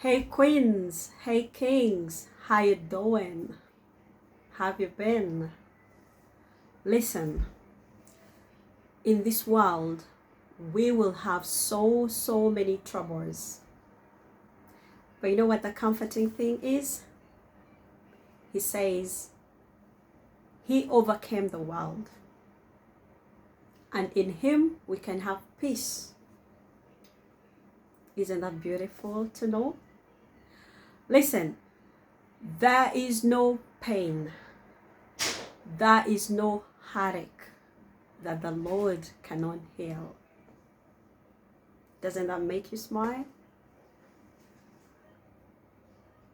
Hey queens, hey kings, how you doing? Have you been? Listen, in this world, we will have so many troubles. But you know what the comforting thing is? He says, he overcame the world. And in him, we can have peace. Isn't that beautiful to know? Listen, there is no pain. There is no heartache that the Lord cannot heal. Doesn't that make you smile?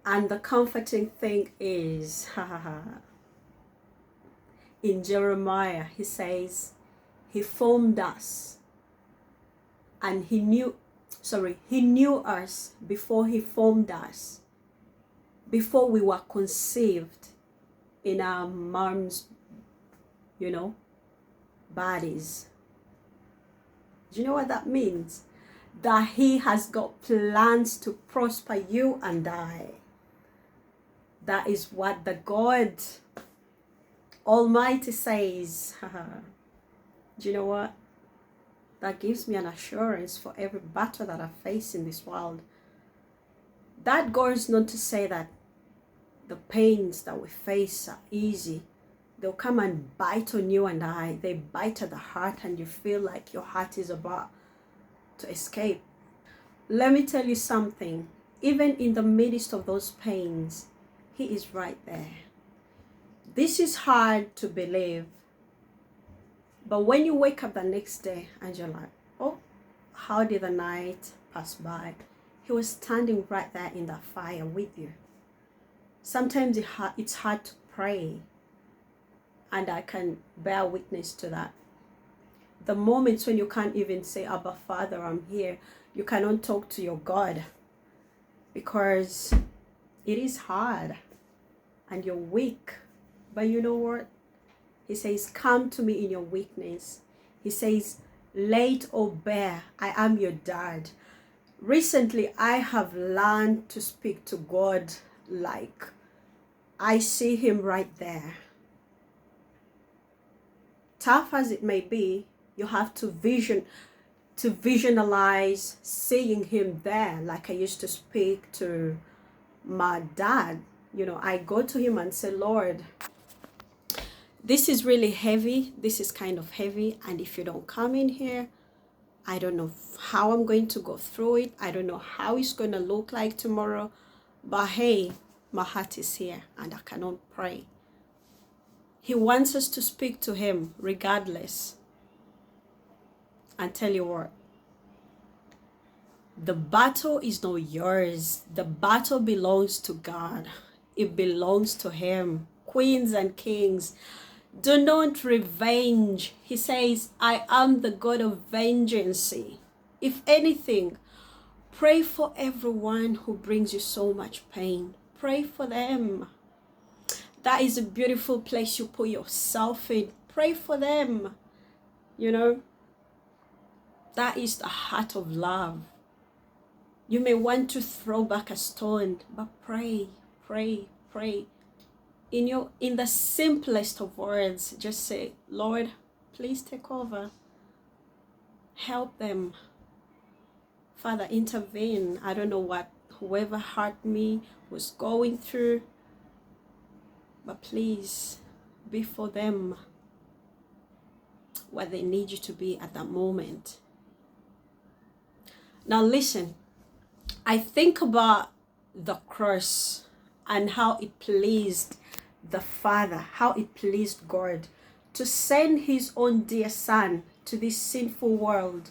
And the comforting thing is, in Jeremiah, he says, he formed us and he knew us before he formed us, before we were conceived in our mom's, bodies. Do you know what that means? That he has got plans to prosper you and I. That is what the God Almighty says. Do you know what? That gives me an assurance for every battle that I face in this world. That goes not to say that the pains that we face are easy. They'll come and bite on you and I. They bite at the heart and you feel like your heart is about to escape. Let me tell you something. Even in the midst of those pains, he is right there. This is hard to believe. But when you wake up the next day and you're like, oh, how did the night pass by? He was standing right there in that fire with you. Sometimes it's hard to pray. And I can bear witness to that. The moments when you can't even say, Abba, Father, I'm here. You cannot talk to your God. Because it is hard. And you're weak. But you know what? He says, come to me in your weakness. He says, late or bear, I am your dad. Recently, I have learned to speak to God like I see him right there. Tough as it may be, you have to visualize seeing him there. Like I used to speak to my dad. I go to him and say, Lord, this is really heavy. This is kind of heavy. And if you don't come in here, I don't know how I'm going to go through it. I don't know how it's going to look like tomorrow. But hey, my heart is here and I cannot pray. He wants us to speak to him regardless. And tell you what, the battle is not yours. The battle belongs to God. It belongs to him. Queens and kings, do not revenge. He says, I am the God of vengeance. If anything, pray for everyone who brings you so much pain. Pray for them. That is a beautiful place you put yourself in. Pray for them. That is the heart of love. You may want to throw back a stone, but pray, pray, pray. In the simplest of words, just say, Lord, please take over. Help them. Father, intervene. I don't know what whoever hurt me was going through, but please be for them what they need you to be at that moment. Now listen, I think about the cross and how it pleased the Father, how it pleased God to send his own dear son to this sinful world.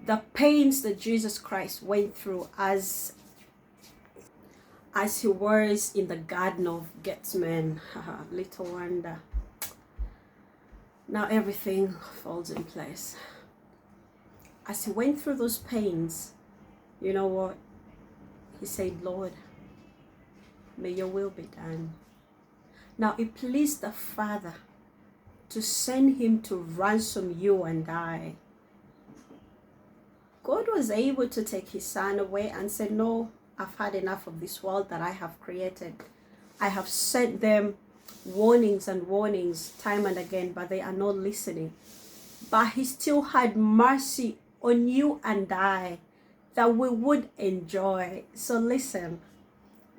The pains that Jesus Christ went through as he was in the Garden of Gethsemane. Little wonder. Now everything falls in place. As he went through those pains, you know what? He said, Lord, may your will be done. Now it pleased the Father to send him to ransom you and I. God was able to take his son away and say, no, I've had enough of this world that I have created. I have sent them warnings and warnings time and again, but they are not listening. But he still had mercy on you and I that we would enjoy. So listen,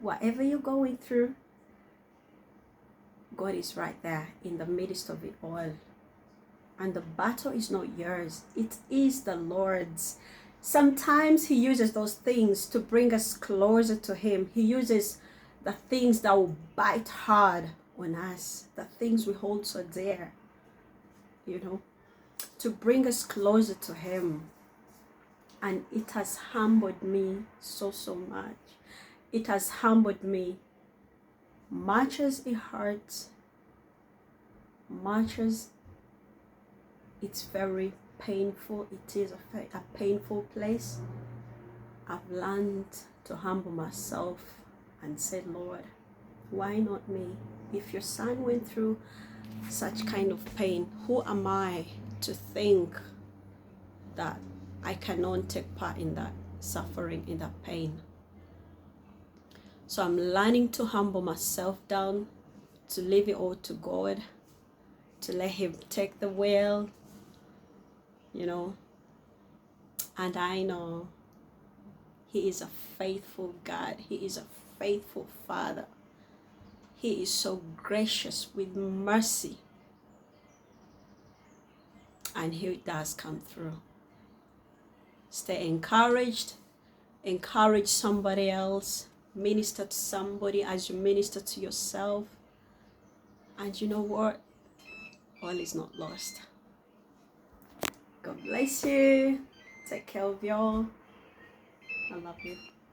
whatever you're going through, God is right there in the midst of it all. And the battle is not yours, it is the Lord's. Sometimes he uses those things to bring us closer to him. He uses the things that will bite hard on us, the things we hold so dear, to bring us closer to him. And it has humbled me so much. It has humbled me. Much as it hurts, much as it's very painful, it is a painful place, I've learned to humble myself and say, Lord, why not me? If your son went through such kind of pain, who am I to think that I cannot take part in that suffering, in that pain? So I'm learning to humble myself down, to leave it all to God, to let him take the wheel, and I know he is a faithful God. He is a faithful Father. He is so gracious with mercy, and he does come through. Stay encouraged. Encourage somebody else. Minister to somebody as you minister to yourself. And you know what? All is not lost. God bless you. Take care of y'all. I love you.